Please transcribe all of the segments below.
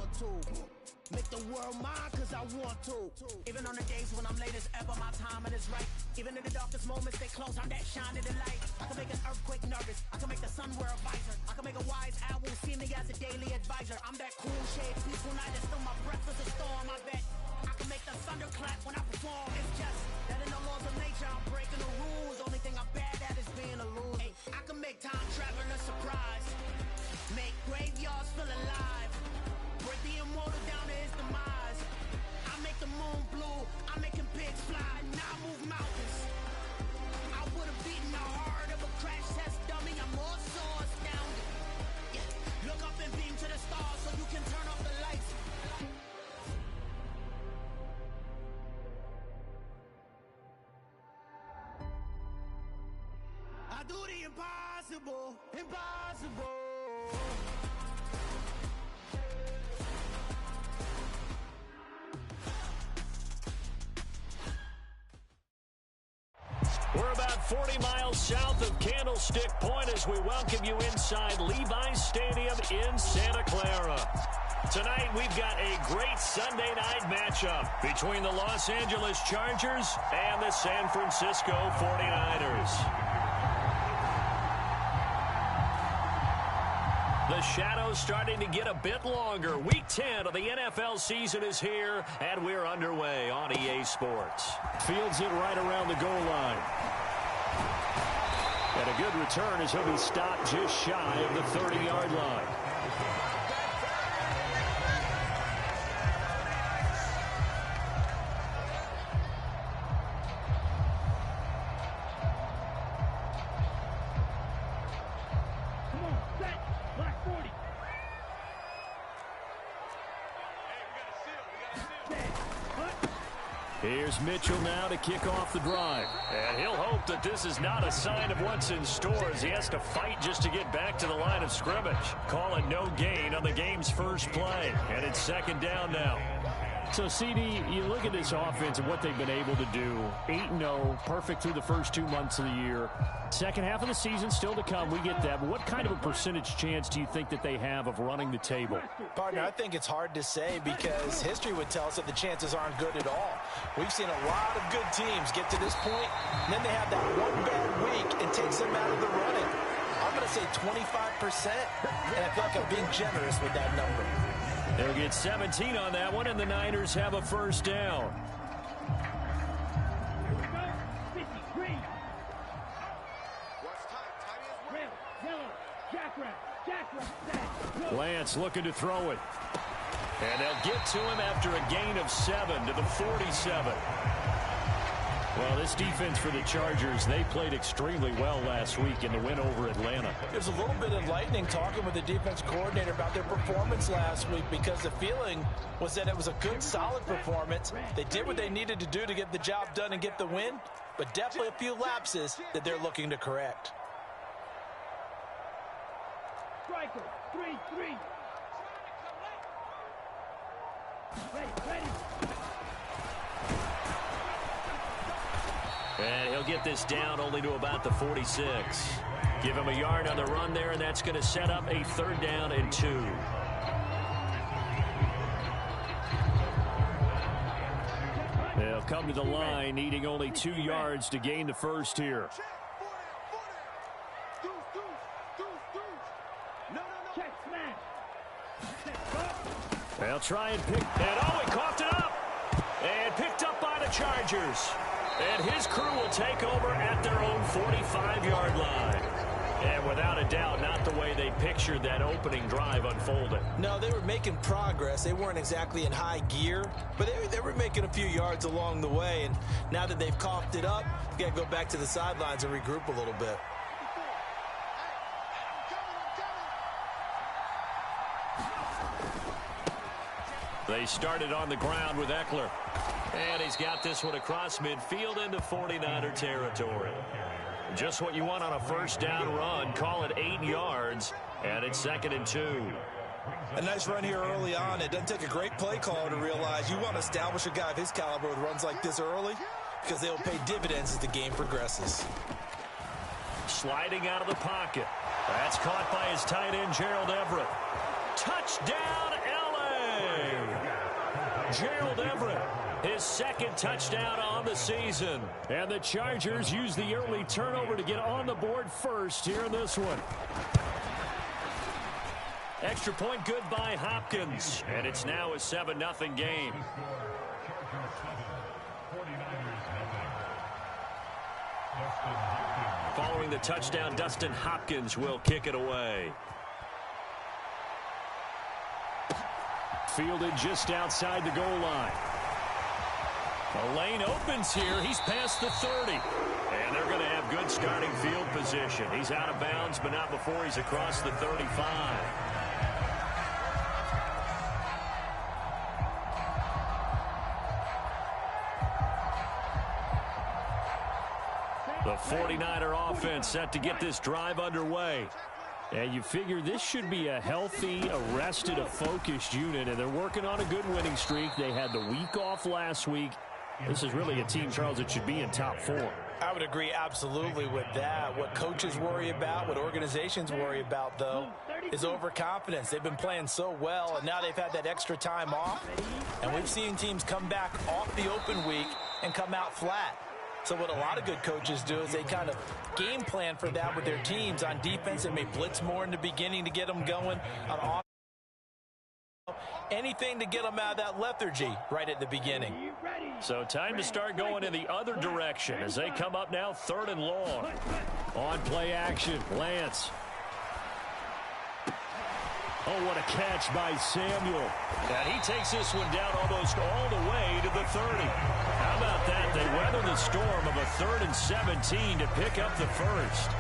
want to. Make the world mine cause I want to. Even on the days when I'm late as ever, my timing is right. Even in the darkest moments, they close, I'm that shining the light. I can make an earthquake nervous, I can make the sun wear a visor. I can make a wise owl see me as a daily advisor. I'm that cool shade, peaceful night, and still my breath is a storm, I bet. I can make the thunder clap when I perform. It's just that in the laws of nature, I'm breaking the rules. Only thing I'm bad at is being a loser. Hey, I can make time travel a surprise. Make graveyards feel alive. Break the immortal down to his demise. I make the moon blue, I'm making pigs fly. Now I move mountains. I would have beaten the heart of a crash test dummy. I'm more so astounded. Yeah. Look up and beam to the stars so you can turn off the lights. I do the impossible, impossible. We're about 40 miles south of Candlestick Point as we welcome you inside Levi's Stadium in Santa Clara. Tonight, we've got a great Sunday night matchup between the Los Angeles Chargers and the San Francisco 49ers. The shadow's starting to get a bit longer. Week 10 of the NFL season is here, and we're underway on EA Sports. Fields it right around the goal line. And a good return as he'll be stopped just shy of the 30-yard line. Here's Mitchell now to kick off the drive. And he'll hope that this is not a sign of what's in store as he has to fight just to get back to the line of scrimmage. Call it no gain on the game's first play. And it's second down now. So, CD, you look at this offense and what they've been able to do. 8-0, perfect through the first 2 months of the year. Second half of the season still to come. We get that. But what kind of a percentage chance do you think that they have of running the table? Partner, I think it's hard to say because history would tell us that the chances aren't good at all. We've seen a lot of good teams get to this point, and then they have that one bad week and takes them out of the running. I'm going to say 25%, and I feel like I'm being generous with that number. They'll get 17 on that one, and the Niners have a first down. Lance looking to throw it. And they'll get to him after a gain of 7 to the 47. Well, this defense for the Chargers, they played extremely well last week in the win over Atlanta. There's a little bit enlightening talking with the defense coordinator about their performance last week because the feeling was that it was a good, solid performance. They did what they needed to do to get the job done and get the win, but definitely a few lapses that they're looking to correct. Striker, 3-3. Ready. And he'll get this down only to about the 46. Give him a yard on the run there, and that's going to set up a 3rd down and 2. They'll come to the line, needing only 2 yards to gain the first here. They'll try and pick, and he coughed it up, and picked up by the Chargers. And his crew will take over at their own 45-yard line. And without a doubt, not the way they pictured that opening drive unfolding. No, they were making progress. They weren't exactly in high gear, but they were making a few yards along the way. And now that they've coughed it up, you got to go back to the sidelines and regroup a little bit. They started on the ground with Eckler. And he's got this one across midfield into 49er territory. Just what you want on a first down run. Call it 8 yards, and it's 2nd and 2. A nice run here early on. It doesn't take a great play caller to realize you want to establish a guy of his caliber with runs like this early because they will pay dividends as the game progresses. Sliding out of the pocket. That's caught by his tight end, Gerald Everett. Touchdown, LA! Gerald Everett, his second touchdown on the season. And the Chargers use the early turnover to get on the board first here in this one. Extra point good by Hopkins. And it's now a 7-0 game. Following the touchdown, Dustin Hopkins will kick it away. Fielded just outside the goal line. The lane opens here. He's past the 30. And they're going to have good starting field position. He's out of bounds, but not before he's across the 35. The 49er offense set to get this drive underway. And you figure this should be a healthy, arrested, a focused unit, and they're working on a good winning streak. They had the week off last week. This is really a team, Charles, that should be in top 4. I would agree absolutely with that. What coaches worry about, what organizations worry about, though, is overconfidence. They've been playing so well, and now they've had that extra time off. And we've seen teams come back off the open week and come out flat. So what a lot of good coaches do is they kind of game plan for that with their teams. On defense, they may blitz more in the beginning to get them going. On offense, anything to get them out of that lethargy right at the beginning. So time to start going in the other direction as they come up now 3rd and long. On play action, Lance. Oh, what a catch by Samuel. And he takes this one down almost all the way to the 30. How about that? They weather the storm of a 3rd and 17 to pick up the first.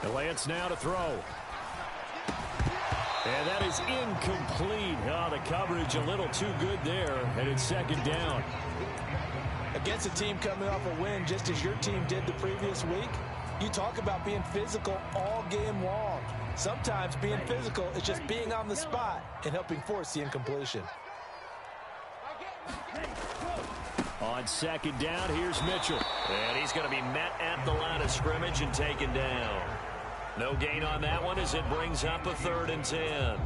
And Lance now to throw. And that is incomplete. Oh, the coverage a little too good there, and it's 2nd down. Against a team coming off a win just as your team did the previous week, you talk about being physical all game long. Sometimes being physical is just being on the spot and helping force the incompletion. On 2nd down, here's Mitchell. And he's going to be met at the line of scrimmage and taken down. No gain on that one as it brings up a 3rd and 10.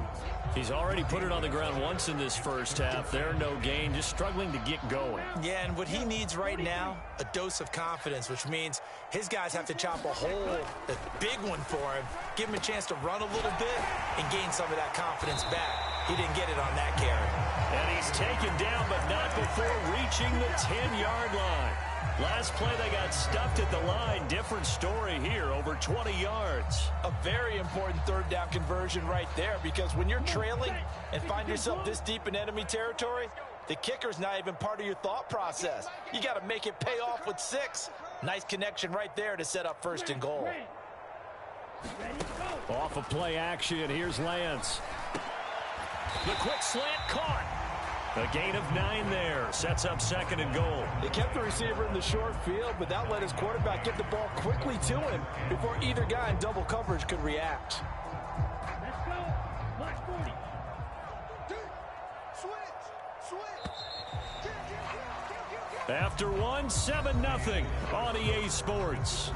He's already put it on the ground once in this first half. There, no gain, just struggling to get going. Yeah, and what he needs right now, a dose of confidence, which means his guys have to chop a hole, a big one for him, give him a chance to run a little bit and gain some of that confidence back. He didn't get it on that carry. And he's taken down, but not before reaching the 10-yard line. Last play, they got stuffed at the line. Different story here, over 20 yards. A very important 3rd down conversion right there, because when you're trailing and find yourself this deep in enemy territory, the kicker's not even part of your thought process. You got to make it pay off with 6. Nice connection right there to set up 1st and goal. Off of play action, here's Lance. The quick slant caught. A gain of 9 there. Sets up 2nd and goal. They kept the receiver in the short field, but that let his quarterback get the ball quickly to him before either guy in double coverage could react. Let's go. Watch 40. Switch. After one, 7-0 on EA Sports.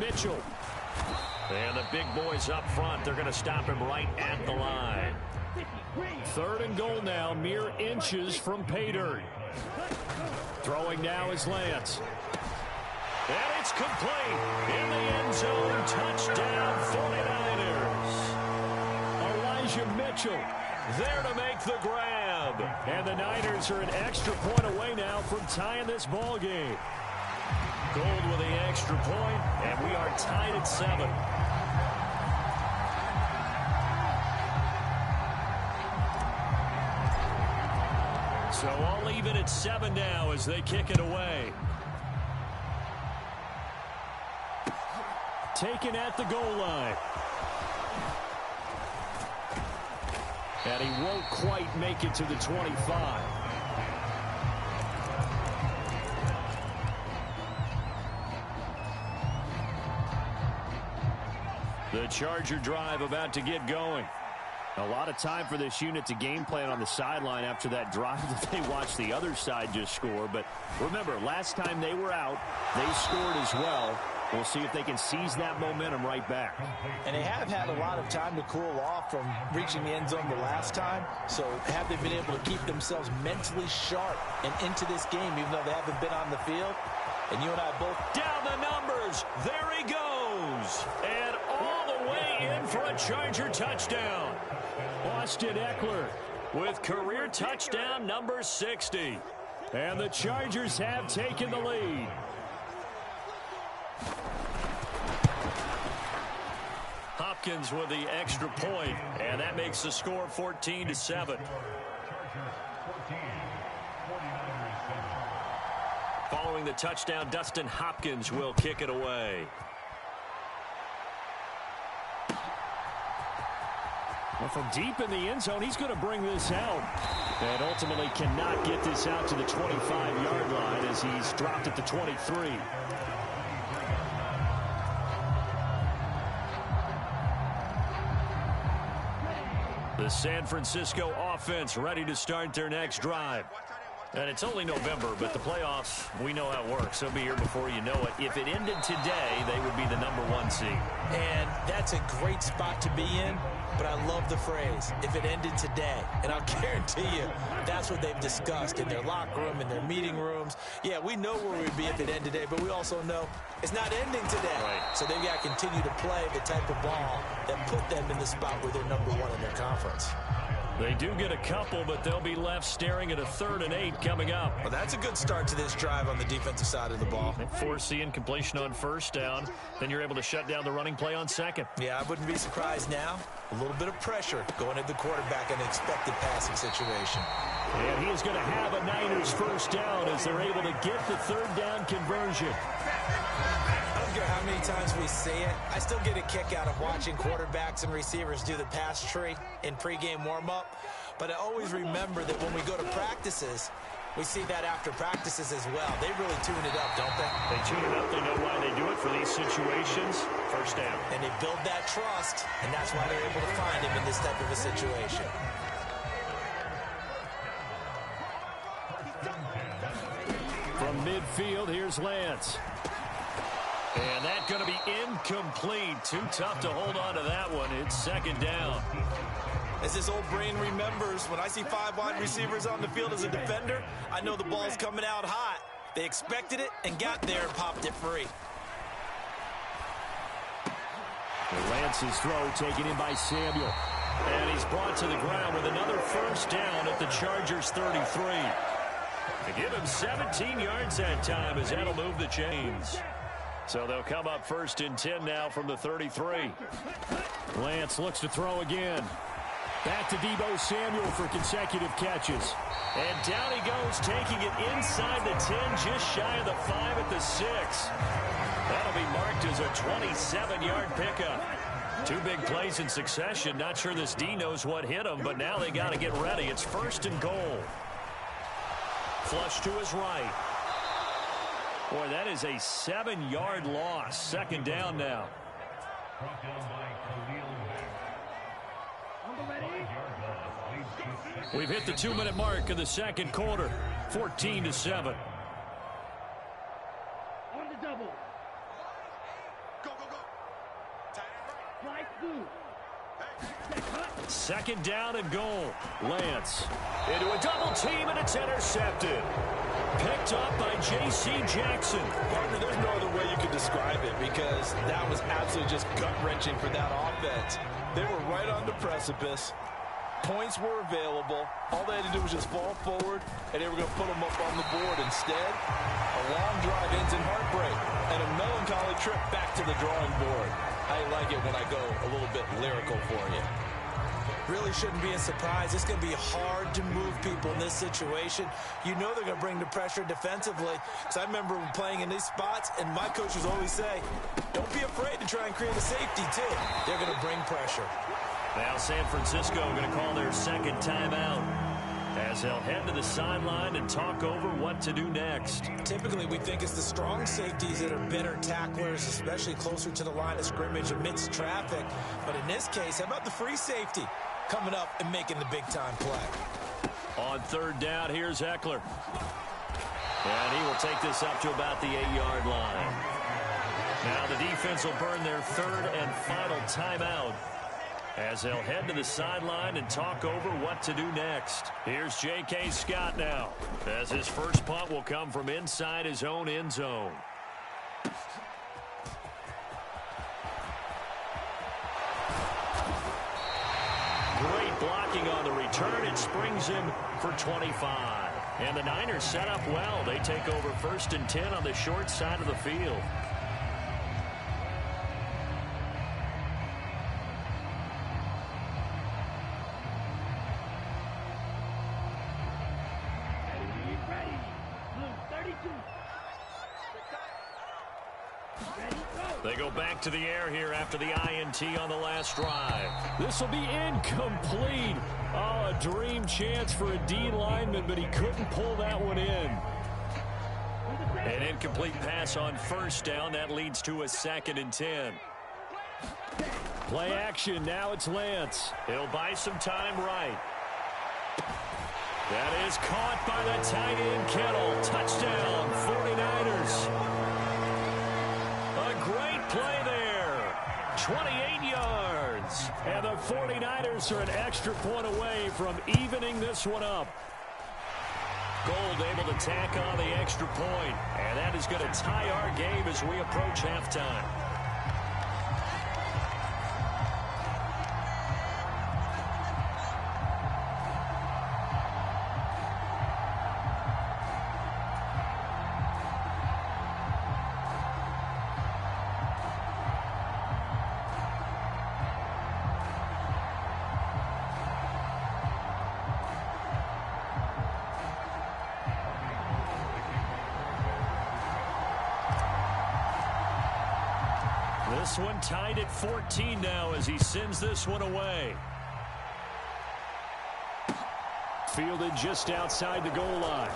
Mitchell. And the big boys up front, they're going to stop him right at the line. 3rd and goal now, mere inches from pay dirt. Throwing now is Lance. And it's complete. In the end zone, touchdown 49ers. Elijah Mitchell there to make the grab. And the Niners are an extra point away now from tying this ball game. Gold with the extra point, and we are tied at 7. So all even at 7 now as they kick it away. Taken at the goal line. And he won't quite make it to the 25. The Charger drive about to get going. A lot of time for this unit to game plan on the sideline after that drive that they watched the other side just score. But remember, last time they were out, they scored as well. We'll see if they can seize that momentum right back. And they have had a lot of time to cool off from reaching the end zone the last time. So have they been able to keep themselves mentally sharp and into this game, even though they haven't been on the field? And you and I both... Down the numbers. There he goes. And all the way in for a Charger touchdown. Austin Eckler with career touchdown number 60. And the Chargers have taken the lead. Hopkins with the extra point, and that makes the score 14-7. Following the touchdown, Dustin Hopkins will kick it away. Well, from deep in the end zone, he's going to bring this out. And ultimately cannot get this out to the 25-yard line as he's dropped at the 23. The San Francisco offense ready to start their next drive. And it's only November, but the playoffs, we know how it works. They'll be here before you know it. If it ended today, they would be the #1 seed. And that's a great spot to be in, but I love the phrase, if it ended today. And I'll guarantee you, that's what they've discussed in their locker room, in their meeting rooms. Yeah, we know where we'd be if it ended today, but we also know it's not ending today. Right. So they've got to continue to play the type of ball that put them in the spot where they're #1 in their conference. They do get a couple, but they'll be left staring at a 3rd and 8 coming up. Well, that's a good start to this drive on the defensive side of the ball. Force the incompletion on 1st down. Then you're able to shut down the running play on 2nd. Yeah, I wouldn't be surprised now. A little bit of pressure going at the quarterback in an expected passing situation. And he is going to have a Niners 1st down as they're able to get the 3rd down conversion. I don't care how many times we see it. I still get a kick out of watching quarterbacks and receivers do the pass tree in pregame warm-up. But I always remember that when we go to practices, we see that after practices as well. They really tune it up, don't they? They tune it up. They know why they do it for these situations. 1st down. And they build that trust, and that's why they're able to find him in this type of a situation. From midfield, here's Lance. And that's going to be incomplete. Too tough to hold on to that one. It's 2nd down. As this old brain remembers, when I see 5 wide receivers on the field as a defender, I know the ball's coming out hot. They expected it and got there and popped it free. Lance's throw taken in by Samuel. And he's brought to the ground with another 1st down at the Chargers 33. They give him 17 yards that time as that'll move the chains. So they'll come up 1st and 10 now from the 33. Lance looks to throw again. Back to Deebo Samuel for consecutive catches. And down he goes, taking it inside the 10, just shy of the 5 at the 6. That'll be marked as a 27-yard pickup. 2 big plays in succession. Not sure this D knows what hit him, but now they got to get ready. It's 1st and goal. Flush to his right. Boy, that is a 7-yard loss. 2nd down now. We've hit the 2-minute mark of the 2nd quarter. 14-7. On the double. Go, go, go. Slide through. 2nd down and goal. Lance into a double team, and it's intercepted. Picked up by J.C. Jackson. Partner, there's no other way you could describe it because that was absolutely just gut-wrenching for that offense. They were right on the precipice. Points were available. All they had to do was just fall forward, and they were going to put them up on the board. Instead, a long drive ends in heartbreak and a melancholy trip back to the drawing board. I like it when I go a little bit lyrical for you. Really shouldn't be a surprise. It's going to be hard to move people in this situation. You know they're going to bring the pressure defensively. So I remember playing in these spots, and my coaches always say, don't be afraid to try and create a safety, too. They're going to bring pressure. Now San Francisco going to call their 2nd timeout. as they'll head to the sideline and talk over what to do next. Typically, we think it's the strong safeties that are better tacklers, especially closer to the line of scrimmage amidst traffic. But in this case, how about the free safety coming up and making the big-time play? On third down, here's Eckler. And he will take this up to about the 8-yard line. Now the defense will burn their third and final timeout as they'll head to the sideline and talk over what to do next. Here's J.K. Scott now, as his first punt will come from inside his own end zone. Great blocking on the return. It springs him for 25. And the Niners set up well. They take over 1st and 10 on the short side of the field. They go back to the air here after the INT on the last drive. This will be incomplete. Oh, a dream chance for a D lineman, but he couldn't pull that one in. An incomplete pass on first down. That leads to a 2nd and 10. Play action. Now it's Lance. He'll buy some time right. That is caught by the tight end Kittle. Touchdown, 49ers. Great play there. 28 yards. And the 49ers are an extra point away from evening this one up. Gold able to tack on the extra point. And that is going to tie our game as we approach halftime. This one tied at 14 now as he sends this one away. Fielded just outside the goal line.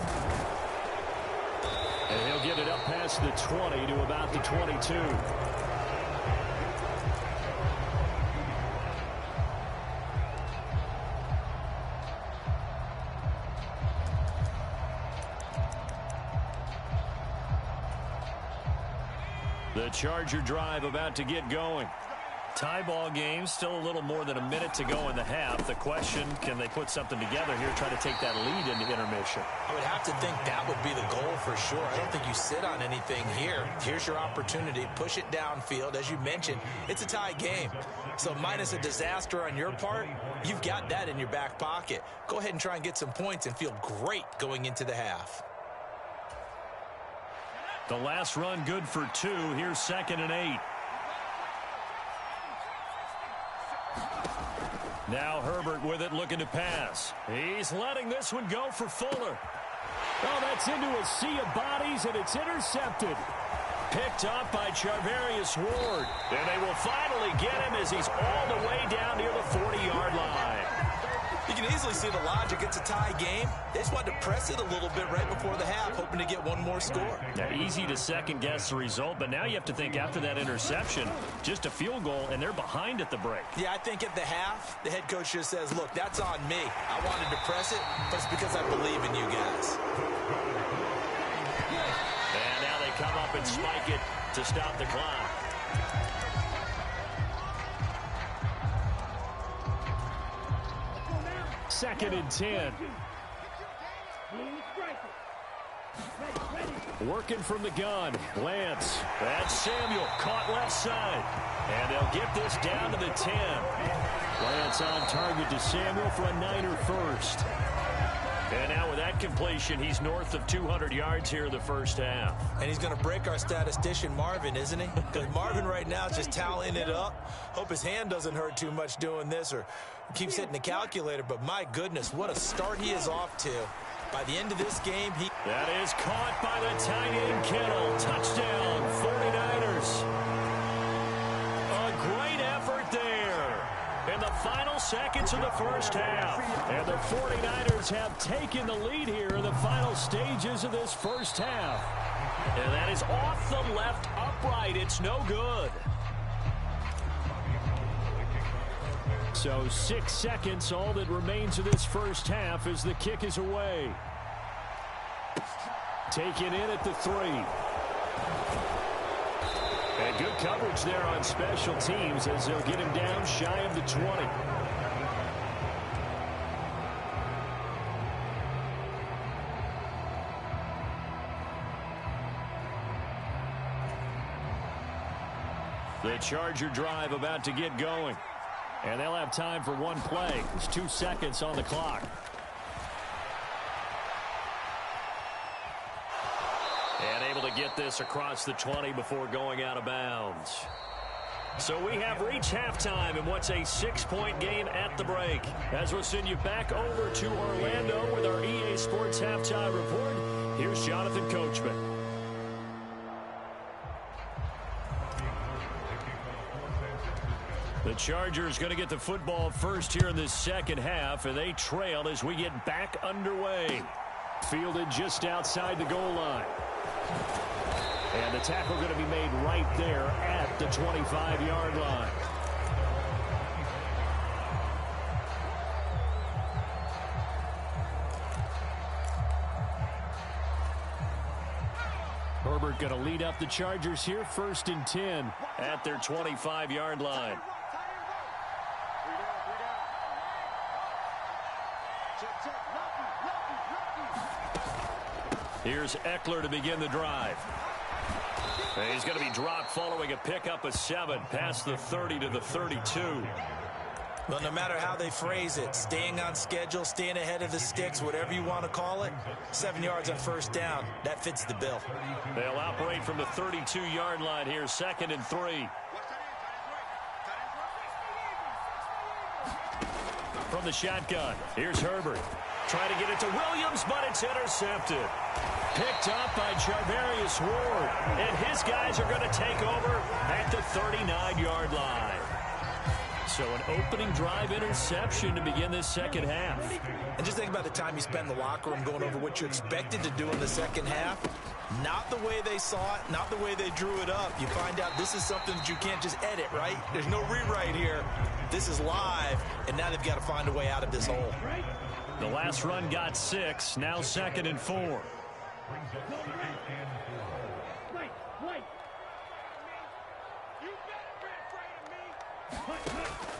And he'll get it up past the 20 to about the 22. The Charger drive about to get going. Tie ball game, still a little more than a minute to go in the half. The question, can they put something together here, try to take that lead into intermission? I would have to think that would be the goal for sure. I don't think you sit on anything here. Here's your opportunity. Push it downfield. As you mentioned, it's a tie game. So minus a disaster on your part, you've got that in your back pocket. Go ahead and try and get some points and feel great going into the half. The last run good for 2. Here's 2nd and 8. Now Herbert with it, looking to pass. He's letting this one go for Fuller. Oh, that's into a sea of bodies, and it's intercepted. Picked up by Charvarius Ward. And they will finally get him as he's all the way down near the 40-yard line. You can easily see the logic. It's a tie game. They just wanted to press it a little bit right before the half, hoping to get one more score. Now, easy to second-guess the result, but now you have to think after that interception, just a field goal, and they're behind at the break. Yeah, I think at the half, the head coach just says, look, that's on me. I wanted to press it, but it's because I believe in you guys. And now they come up and spike it to stop the clock. Second and 10. Working from the gun. Lance. That's Samuel, caught left side. And they'll get this down to the 10. Lance on target to Samuel for a Niner first. And now with that completion, he's north of 200 yards here in the first half. And he's going to break our statistician Marvin, isn't he? Because Marvin right now is just tallying it up. Hope his hand doesn't hurt too much doing this or keeps hitting the calculator. But my goodness, what a start he is off to. By the end of this game, he... That is caught by the tight end Kittle. Touchdown, 49ers. A great effort there. And the final seconds of the first half. And the 49ers have taken the lead here in the final stages of this first half. And that is off the left upright. It's no good. So 6 seconds, all that remains of this first half as the kick is away. Taken in at the 3. And good coverage there on special teams as they'll get him down shy of the 20. The Charger drive about to get going. And they'll have time for one play. There's 2 seconds on the clock. And able to get this across the 20 before going out of bounds. So we have reached halftime in what's a 6-point game at the break. As we'll send you back over to Orlando with our EA Sports Halftime Report, here's Jonathan Coachman. The Chargers going to get the football first here in this second half, and they trail as we get back underway. Fielded just outside the goal line. And the tackle going to be made right there at the 25-yard line. Herbert going to lead up the Chargers here, 1st and 10 at their 25-yard line. Here's Eckler to begin the drive. And he's going to be dropped following a pickup of 7 past the 30 to the 32. Well, no matter how they phrase it, staying on schedule, staying ahead of the sticks, whatever you want to call it, 7 yards on first down, that fits the bill. They'll operate from the 32-yard line here, 2nd and 3. From the shotgun, here's Herbert. Trying to get it to Williams, but it's intercepted. Picked up by Charvarius Ward. And his guys are going to take over at the 39-yard line. So an opening drive interception to begin this second half. And just think about the time you spend in the locker room going over what you expected to do in the second half. Not the way they saw it, not the way they drew it up. You find out this is something that you can't just edit, right? There's no rewrite here. This is live, and now they've got to find a way out of this hole. The last run got 6, now 2nd and 4.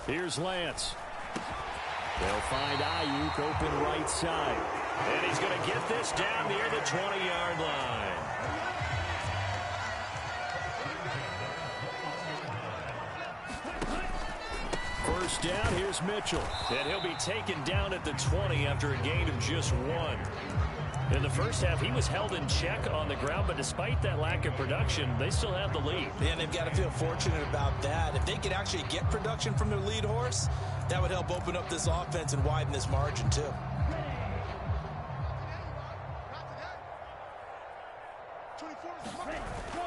Here's Lance. They'll find Ayuk open right side. And he's going to get this down near the 20-yard line. First down, here's Mitchell. And he'll be taken down at the 20 after a gain of just 1. In the first half, he was held in check on the ground, but despite that lack of production, they still have the lead. Yeah, and they've got to feel fortunate about that. If they could actually get production from their lead horse, that would help open up this offense and widen this margin, too.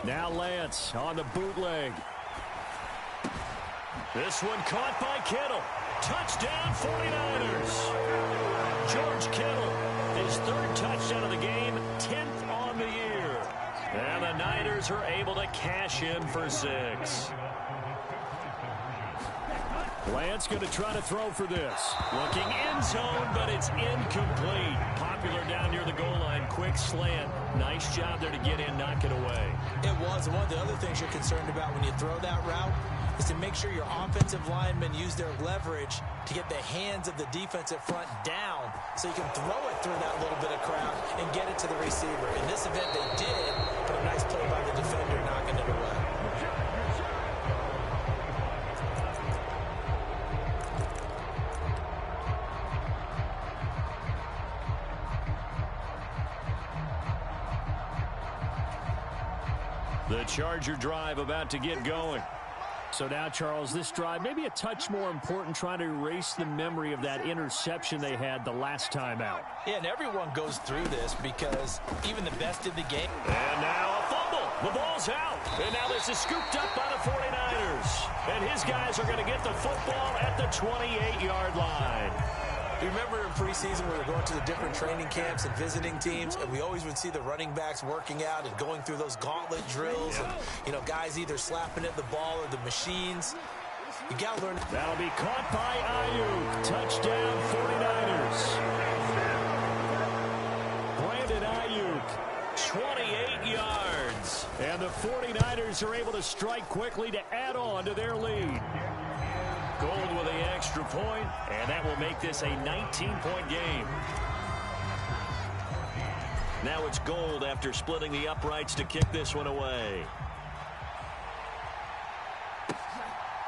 Now Lance on the bootleg. This one caught by Kittle. Touchdown 49ers. George Kittle, his 3rd touchdown of the game, 10th on the year. And the Niners are able to cash in for 6. Lance going to try to throw for this. Looking end zone, but it's incomplete. Popular down near the goal line. Quick slant. Nice job there to get in, knock it away. It was. And one of the other things you're concerned about when you throw that route is to make sure your offensive linemen use their leverage to get the hands of the defensive front down so you can throw it through that little bit of crowd and get it to the receiver. In this event, they did, but a nice play by the defender knocking it away. The Charger drive about to get going. So now, Charles, this drive maybe a touch more important, trying to erase the memory of that interception they had the last time out. Yeah, and everyone goes through this because even the best in the game. And now a fumble. The ball's out. And now this is scooped up by the 49ers. And his guys are going to get the football at the 28-yard line. You remember in preseason we were going to the different training camps and visiting teams, and we always would see the running backs working out and going through those gauntlet drills and, guys either slapping at the ball or the machines. You got to learn. That'll be caught by Ayuk. Touchdown 49ers. Brandon Ayuk, 28 yards. And the 49ers are able to strike quickly to add on to their lead. Gold with the extra point, and that will make this a 19-point game. Now it's Gold after splitting the uprights to kick this one away.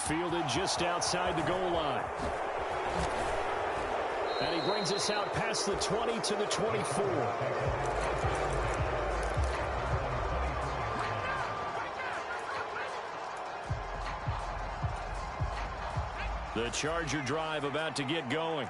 Fielded just outside the goal line. And he brings us out past the 20 to the 24. The Charger drive about to get going.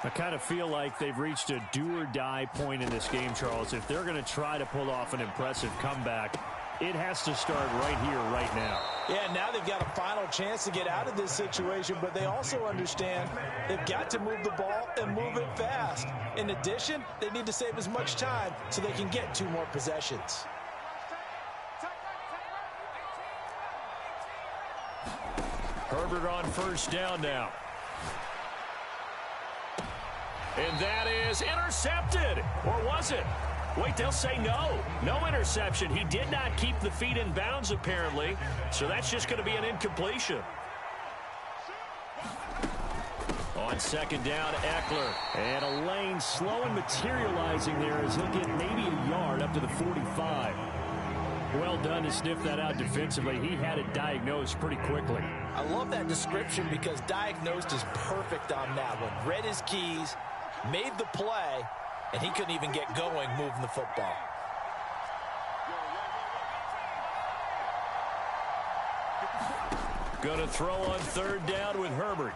I kind of feel like they've reached a do-or-die point in this game, Charles. If they're going to try to pull off an impressive comeback, it has to start right here, right now. Yeah, now they've got a final chance to get out of this situation, but they also understand they've got to move the ball and move it fast. In addition, they need to save as much time so they can get 2 more possessions. Herbert on first down now. And that is intercepted. Or was it? Wait, they'll say no. No interception. He did not keep the feet in bounds, apparently. So that's just going to be an incompletion. On second down, Eckler. And a lane slow and materializing there as he'll get maybe a yard up to the 45. Well done to sniff that out defensively. He had it diagnosed pretty quickly. I love that description because diagnosed is perfect on that one. Read his keys, made the play, and he couldn't even get going moving the football. Going to throw on third down with Herbert.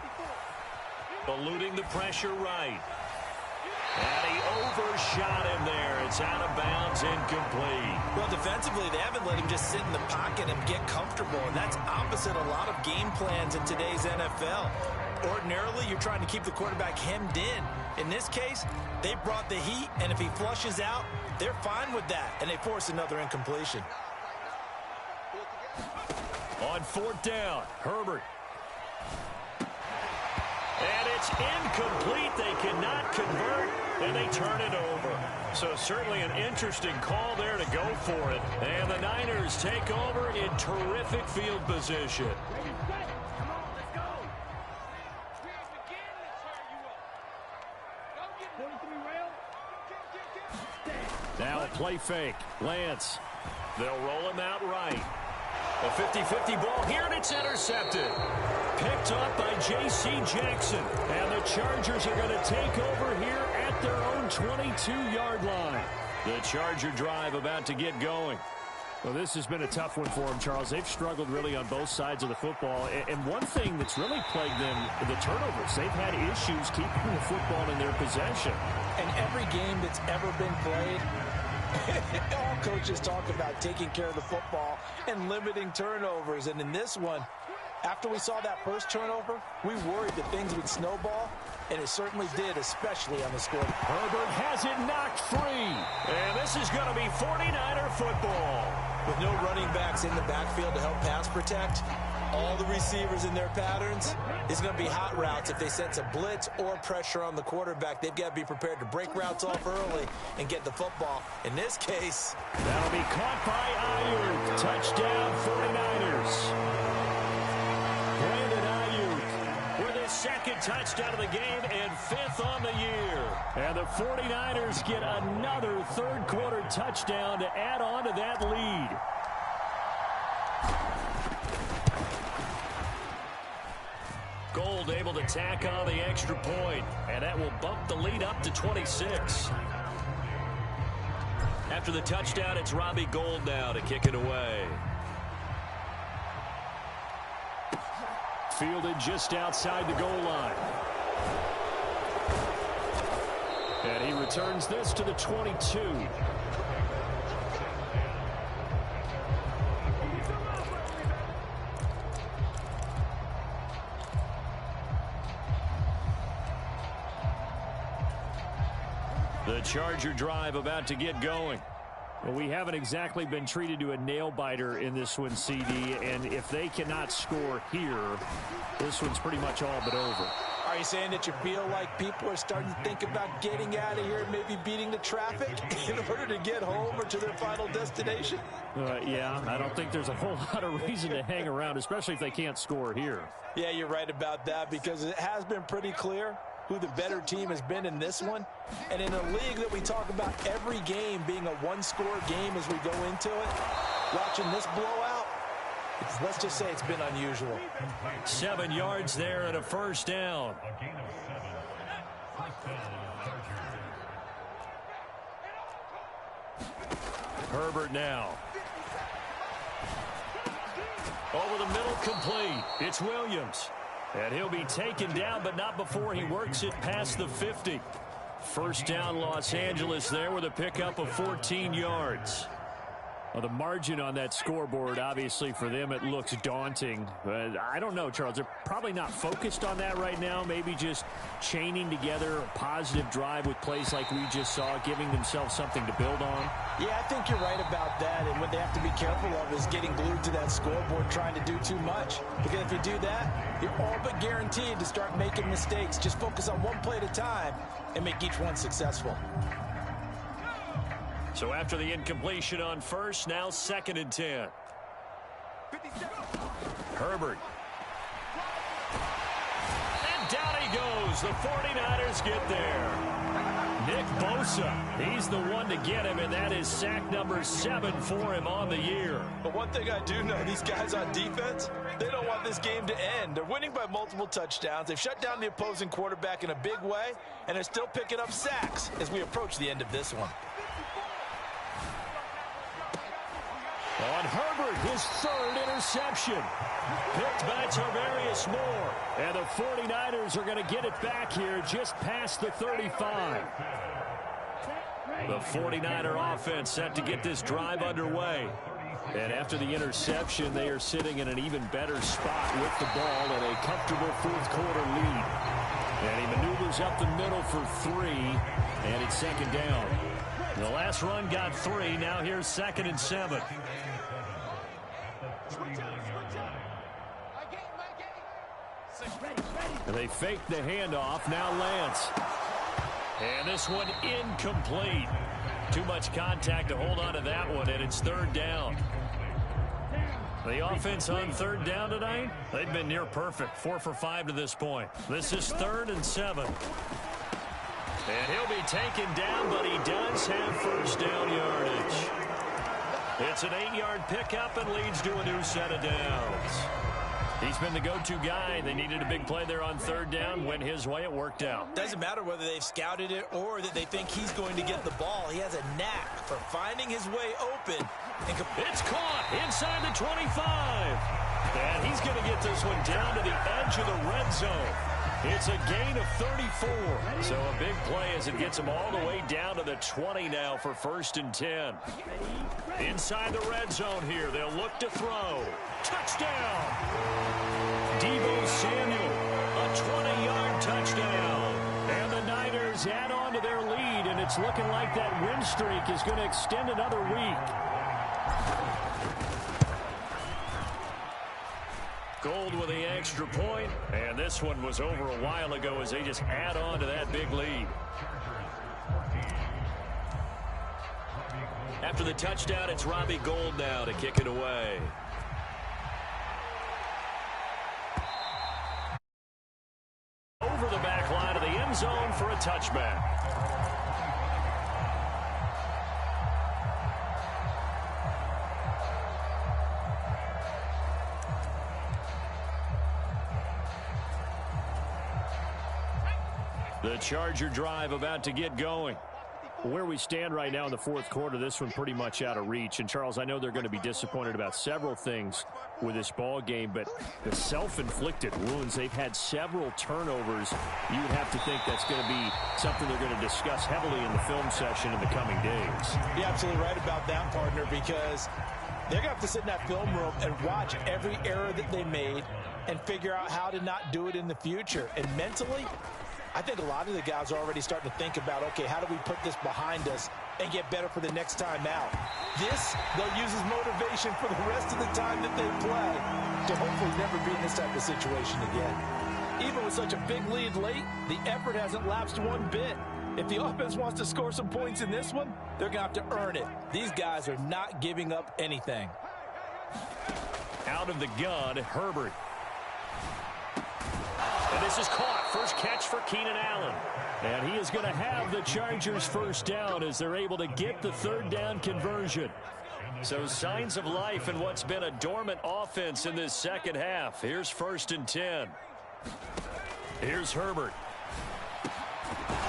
Eluding the pressure right. And he overshot him there. It's out of bounds, incomplete. Well, defensively, they haven't let him just sit in the pocket and get comfortable, and that's opposite a lot of game plans in today's NFL. Ordinarily, you're trying to keep the quarterback hemmed in. In this case, they brought the heat, and if he flushes out, they're fine with that, and they force another incompletion. On fourth down, Herbert. And it's incomplete. They cannot convert, and they turn it over. So certainly an interesting call there to go for it. And the Niners take over in terrific field position. Now a play fake. Lance. They'll roll him out right. A 50-50 ball here, and it's intercepted. Picked up by J.C. Jackson. And the Chargers are going to take over here at their own 22-yard line. The Charger drive about to get going. Well, this has been a tough one for them, Charles. They've struggled really on both sides of the football. And one thing that's really plagued them, the turnovers. They've had issues keeping the football in their possession. And every game that's ever been played, all coaches talk about taking care of the football and limiting turnovers. And in this one, after we saw that first turnover, we worried that things would snowball, and it certainly did, especially on the scoreboard. Herbert has it knocked free. And this is going to be 49er football. With no running backs in the backfield to help pass protect, all the receivers in their patterns, it's going to be hot routes. If they sense a blitz or pressure on the quarterback, they've got to be prepared to break routes off early and get the football. In this case, that'll be caught by Ayuk. Touchdown 49ers. Brandon Ayuk with his second touchdown of the game and fifth on the year. And the 49ers get another third-quarter touchdown to add on to that lead. Gold able to tack on the extra point, and that will bump the lead up to 26. After the touchdown, it's Robbie Gould now to kick it away. Fielded just outside the goal line. And he returns this to the 22. The Charger drive about to get going. Well, we haven't exactly been treated to a nail-biter in this one, CD, and if they cannot score here, this one's pretty much all but over. Are you saying that you feel like people are starting to think about getting out of here and maybe beating the traffic in order to get home or to their final destination? Yeah, I don't think there's a whole lot of reason to hang around, especially if they can't score here. Yeah, you're right about that, because it has been pretty clear who the better team has been in this one. And in a league that we talk about every game being a one-score game as we go into it, watching this blowout, let's just say it's been unusual. 7 yards there and a first down. Herbert now. Over the middle, complete. It's Williams. And he'll be taken down, but not before he works it past the 50. First down, Los Angeles there with a pickup of 14 yards. Well, the margin on that scoreboard, obviously, for them, it looks daunting. But I don't know, Charles. They're probably not focused on that right now. Maybe just chaining together a positive drive with plays like we just saw, giving themselves something to build on. Yeah, I think you're right about that. And what they have to be careful of is getting glued to that scoreboard trying to do too much. Because if you do that, you're all but guaranteed to start making mistakes. Just focus on one play at a time and make each one successful. So after the incompletion on first, now 2nd and 10. Herbert. And down he goes. The 49ers get there. Nick Bosa, he's the one to get him, and that is sack number 7 for him on the year. But one thing I do know, these guys on defense, they don't want this game to end. They're winning by multiple touchdowns. They've shut down the opposing quarterback in a big way, and they're still picking up sacks as we approach the end of this one. On Herbert, his 3rd interception. Picked by Tarvarius Moore. And the 49ers are going to get it back here just past the 35. The 49er offense set to get this drive underway. And after the interception, they are sitting in an even better spot with the ball and a comfortable 4th quarter lead. And he maneuvers up the middle for 3, and it's 2nd down. The last run got 3. Now here's 2nd and 7. They fake the handoff. Now Lance. And this one incomplete. Too much contact to hold on to that one, and it's 3rd down. The offense on 3rd down tonight, they've been near perfect. 4 for 5 to this point. This is 3rd and 7. And he'll be taken down, but he does have first down yardage. It's an 8-yard pickup and leads to a new set of downs. He's been the go-to guy. They needed a big play there on 3rd down. Went his way. It worked out. Doesn't matter whether they've scouted it or that they think he's going to get the ball. He has a knack for finding his way open. It's caught inside the 25. And he's going to get this one down to the edge of the red zone. It's a gain of 34. So a big play as it gets him all the way down to the 20 now for 1st and 10. Inside the red zone here. They'll look to throw. Touchdown. Deebo Samuel, a 20-yard touchdown. And the Niners add on to their lead, and it's looking like that win streak is going to extend another week. Gold with the extra point, and this one was over a while ago as they just add on to that big lead. After the touchdown, it's Robbie Gould now to kick it away. Over the back line of the end zone for a touchback. The Charger drive about to get going. Where we stand right now in the 4th quarter, this one pretty much out of reach. And, Charles, I know they're going to be disappointed about several things with this ball game, but the self-inflicted wounds, they've had several turnovers. You would have to think that's going to be something they're going to discuss heavily in the film session in the coming days. You're absolutely right about that, partner, because they're going to have to sit in that film room and watch every error that they made and figure out how to not do it in the future. And mentally, I think a lot of the guys are already starting to think about, okay, how do we put this behind us and get better for the next time out? This, they'll use as motivation for the rest of the time that they play to hopefully never be in this type of situation again. Even with such a big lead late, the effort hasn't lapsed one bit. If the offense wants to score some points in this one, they're going to have to earn it. These guys are not giving up anything. Out of the gun, Herbert. And this is caught. First catch for Keenan Allen. And he is going to have the Chargers first down as they're able to get the third down conversion. So signs of life in what's been a dormant offense in this second half. Here's 1st and 10. Here's Herbert.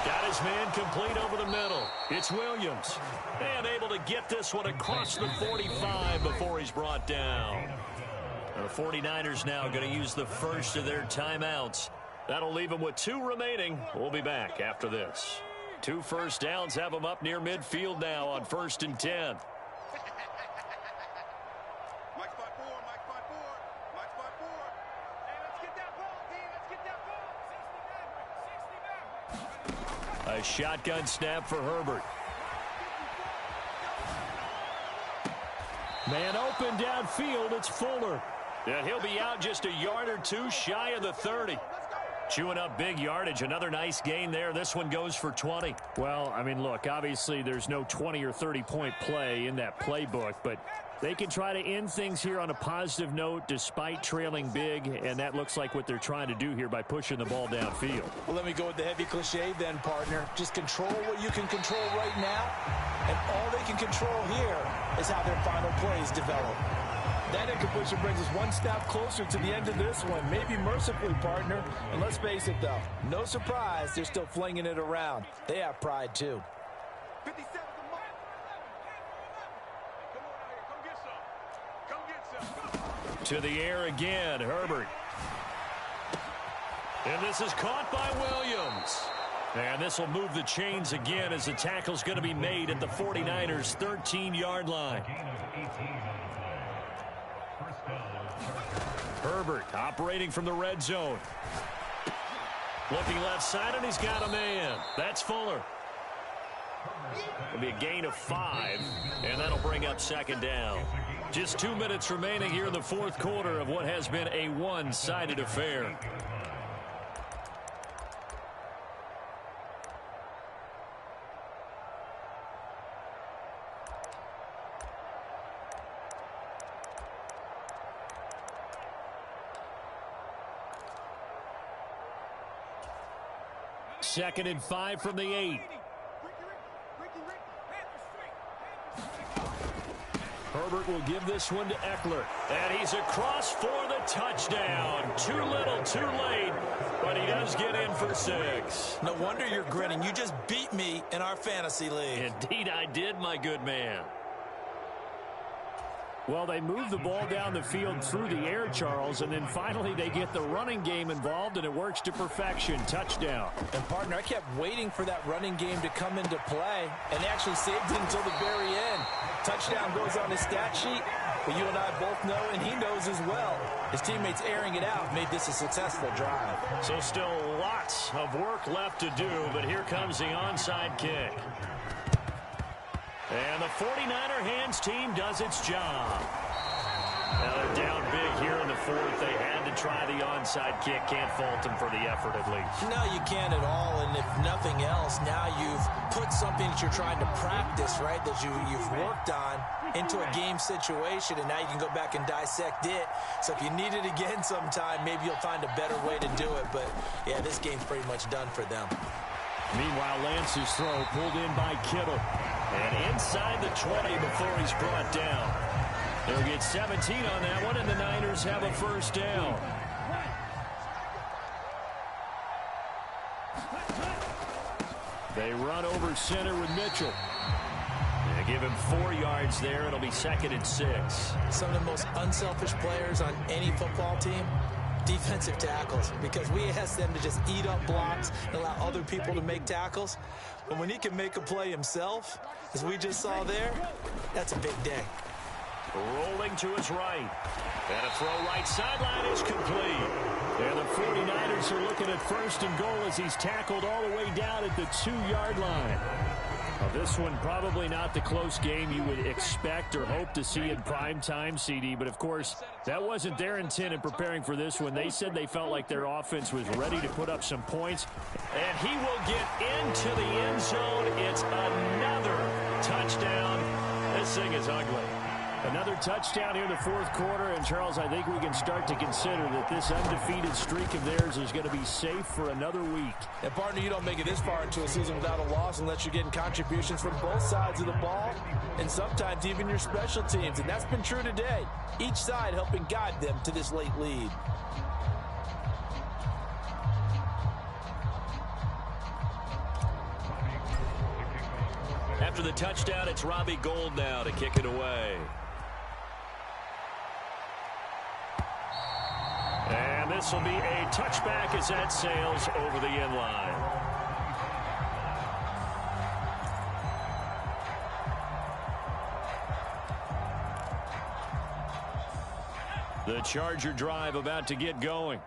Got his man complete over the middle. It's Williams. And able to get this one across the 45 before he's brought down. The 49ers now going to use the first of their timeouts. That'll leave them with 2 remaining. We'll be back after this. 2 first downs have them up near midfield now on 1st and 10. A shotgun snap for Herbert. Man open downfield, it's Fuller. And he'll be out just a yard or 2 shy of the 30. Chewing up big yardage. Another nice gain there. This one goes for 20. Well, I mean, look, obviously there's no 20 or 30-point play in that playbook, but they can try to end things here on a positive note despite trailing big, and that looks like what they're trying to do here by pushing the ball downfield. Well, let me go with the heavy cliche then, partner. Just control what you can control right now, and all they can control here is how their final plays develop. That incompletion brings us one step closer to the end of this one. Maybe mercifully, partner. And let's face it, though, no surprise, they're still flinging it around. They have pride, too. 57 the mark. Come on out here. Come get some. Come get some. To the air again, Herbert. And this is caught by Williams. And this will move the chains again as the tackle's going to be made at the 49ers' 13-yard line. Herbert operating from the red zone. Looking left side, and he's got a man. That's Fuller. It'll be a gain of 5, and that'll bring up 2nd down. Just 2 minutes remaining here in the 4th quarter of what has been a one-sided affair. Second and 5 from the 8. Herbert will give this one to Eckler. And he's across for the touchdown. Too little, too late. But he does get in for 6. No wonder you're grinning. You just beat me in our fantasy league. Indeed I did, my good man. Well, they move the ball down the field through the air, Charles, and then finally they get the running game involved, and it works to perfection. Touchdown. And, partner, I kept waiting for that running game to come into play, and they actually saved it until the very end. Touchdown goes on his stat sheet, but you and I both know, and he knows as well, his teammates airing it out made this a successful drive. So still lots of work left to do, but here comes the onside kick. And the 49er hands team does its job. Now they're down big here in the 4th. They had to try the onside kick. Can't fault them for the effort at least. No, you can't at all. And if nothing else, now you've put something that you're trying to practice, right, that you've worked on into a game situation, and now you can go back and dissect it. So if you need it again sometime, maybe you'll find a better way to do it. But, yeah, this game's pretty much done for them. Meanwhile, Lance's throw pulled in by Kittle. And inside the 20 before he's brought down. They'll get 17 on that one, and the Niners have a first down. They run over center with Mitchell. They give him 4 yards there. It'll be 2nd and 6. Some of the most unselfish players on any football team, defensive tackles, because we ask them to just eat up blocks and allow other people to make tackles. But when he can make a play himself, as we just saw there, that's a big day. rolling to his right. And a throw right sideline is complete. And the 49ers are looking at first and goal as he's tackled all the way down at the 2-yard line. Now, this one probably not the close game you would expect or hope to see in prime time, CD. But, of course, that wasn't their intent in preparing for this one. They said they felt like their offense was ready to put up some points. And he will get into the end zone. It's another touchdown. This thing is ugly. Another touchdown here in the fourth quarter. And, Charles, I think we can start to consider that this undefeated streak of theirs is going to be safe for another week. And, partner, you don't make it this far into a season without a loss unless you're getting contributions from both sides of the ball and sometimes even your special teams. And that's been true today. Each side helping guide them to this late lead. After the touchdown, it's Robbie Gould now to kick it away. And this will be a touchback as that sails over the end line. The Charger drive about to get going.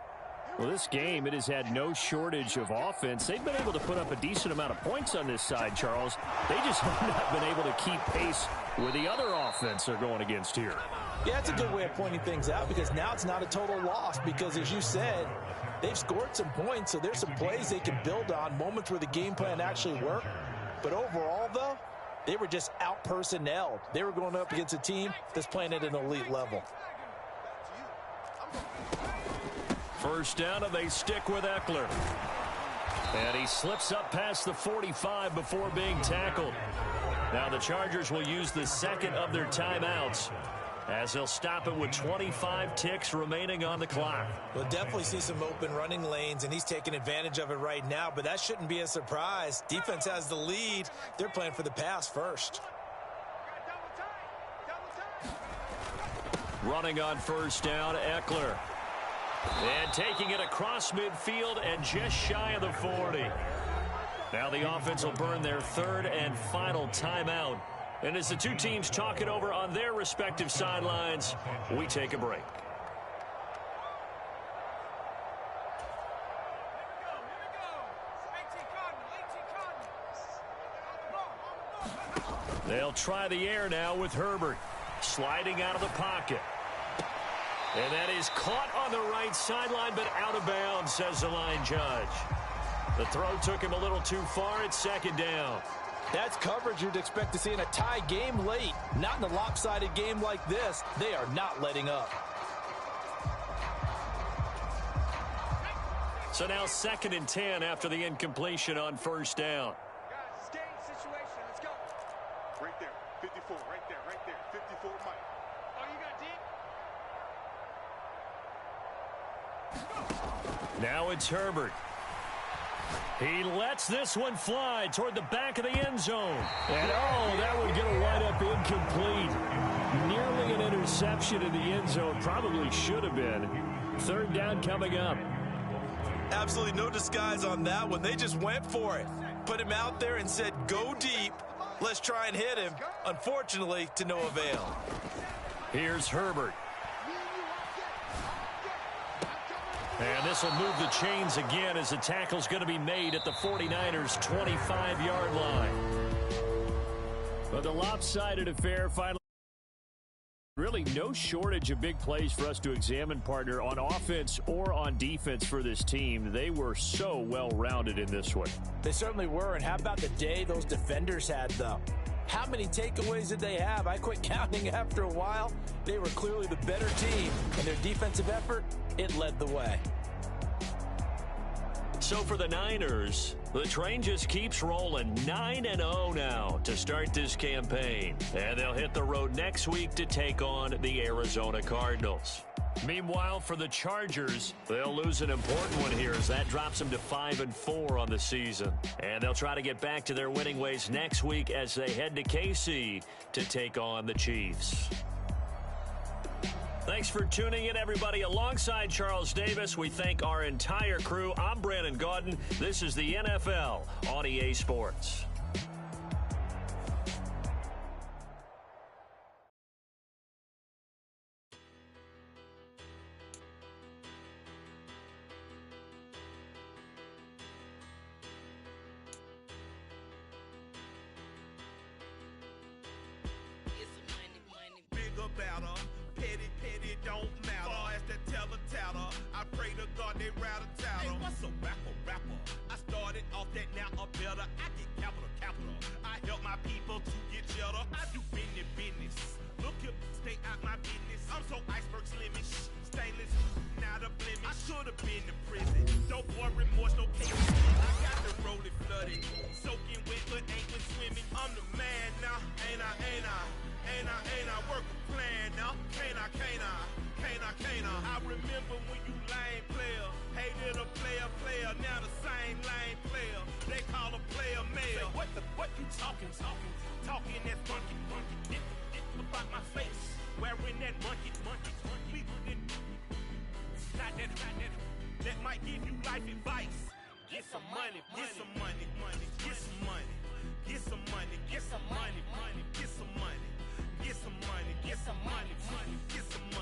Well, this game, it has had no shortage of offense. They've been able to put up a decent amount of points on this side, Charles. They just have not been able to keep pace with the other offense they're going against here. Yeah, that's a good way of pointing things out because now it's not a total loss because, as you said, they've scored some points, so there's some plays they can build on, moments where the game plan actually worked. But overall, though, they were just out-personnelled. They were going up against a team that's playing at an elite level. First down, and they stick with Eckler. And he slips up past the 45 before being tackled. Now the Chargers will use the second of their timeouts as they'll stop it with 25 ticks remaining on the clock. We'll definitely see some open running lanes, and he's taking advantage of it right now, but that shouldn't be a surprise. Defense has the lead. They're playing for the pass first. Running on first down, Eckler. And taking it across midfield and just shy of the 40. Now the offense will burn their third and final timeout. And as the two teams talk it over on their respective sidelines, we take a break. They'll try the air now with Herbert. Sliding out of the pocket. And that is caught on the right sideline, but out of bounds, says the line judge. The throw took him a little too far. It's second down. That's coverage you'd expect to see in a tie game late. Not in a lopsided game like this. They are not letting up. So now 2nd and 10 after the incompletion on first down. Guys, it's game situation. Let's go. Right there. 54. Right there. Right there. 54 Mike. Oh, you got deep? Now it's Herbert. He lets this one fly toward the back of the end zone. And, oh, that would get a wide-up incomplete. Nearly an interception in the end zone. Probably should have been. Third down coming up. Absolutely no disguise on that one. They just went for it. Put him out there and said, go deep. Let's try and hit him. Unfortunately, to no avail. Here's Herbert. And this will move the chains again as the tackle's going to be made at the 49ers' 25-yard line. But the lopsided affair finally. Really no shortage of big plays for us to examine, partner, on offense or on defense for this team. They were so well-rounded in this one. They certainly were. And how about the day those defenders had, though? How many takeaways did they have? I quit counting after a while. They were clearly the better team, and their defensive effort, it led the way. So for the Niners, the train just keeps rolling. 9-0 now to start this campaign. And they'll hit the road next week to take on the Arizona Cardinals. Meanwhile, for the Chargers, they'll lose an important one here as that drops them to 5-4 on the season. And they'll try to get back to their winning ways next week as they head to KC to take on the Chiefs. Thanks for tuning in, everybody. Alongside Charles Davis, we thank our entire crew. I'm Brandon Gaudin. This is the NFL on EA Sports. batter. Petty, don't matter. Far as that teller-tatter, I pray to God they rat-a-tatter. Hey, what's a rapper? I started off that, now a better. I get capital. I help my people to get cheddar. I do business. Look here, stay out my business. I'm so iceberg slimish, stainless, not a blemish. I should've been in prison. No more remorse, no case. I got the rolling flooded, soaking wet, but ain't been swimming. I'm the man now, ain't I? Work a plan now, can't I? I remember when you lame player, hated a player, now the same lame player. They call a player mayor. What you talking that funky. Get about my face, wearing that monkey. We not that. That might give you life advice. Get some money.